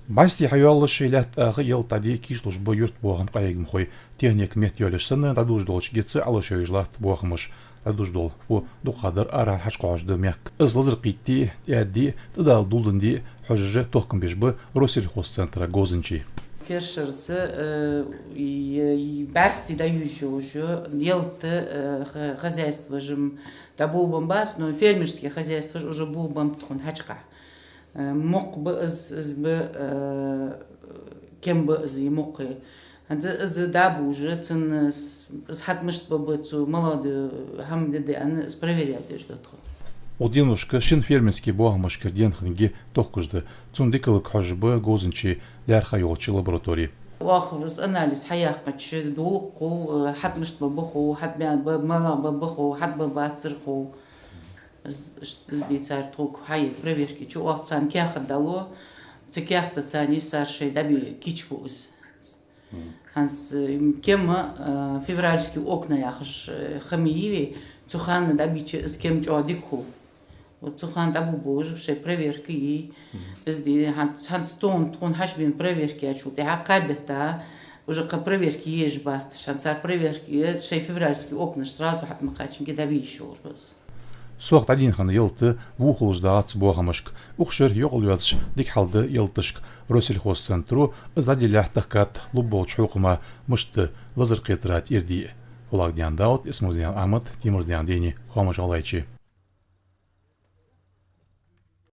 Басти хайоллыш ялата ялта ди кийчъ боюрт богам кайгым хой техник метьёлешсен радуждолч гетсе алышойжлат богамыш радуждол у дукхадар ара хашкожды мек ызлызыр китти яди тдал дулдынди хожже тохкам бежбы Россельхозцентра гозынчи Кешерцы барси да южу ялты хозяйство жим да булбам бас, но фермерские хозяйства уже булбам тхон хачка. Мок бы из бы кем бы из мокы. Из да буже цен из хатмышт бы цу молодые хамды ан проверять что то. Одинушка шин фермерский богамышка денхнги тохкужды цундикал кхаш бы гозынчи лярхайолча лаборатории. واخذ أناليز حياقتش دوقو حد مش ببخو حد ما ببخو حد بباترخو دي تارتوك هاي проверки شو أحسن كياخد دلو تكياخد تاني صار شيء دبي кийчъяй. هانس كم февральские окна яхш хоамий цухана даби с кем чодикху. Вот цухан дабу боже все проверки и здесь ханс тон хашбин проверки а что я кабета уже к проверке есть бат шансар проверки шей февральские окна сразу хат макачим кидаби еще бас. Суак один хан ялты вухулждаат богамышк ухшер йолуяц дикхалды ялтышк Россельхозцентру задиляхтахкат луболч хукма мышты лазыр кетрат ирди. Улагдян даут исмузян амат тимурзян дени хомаш алайчи.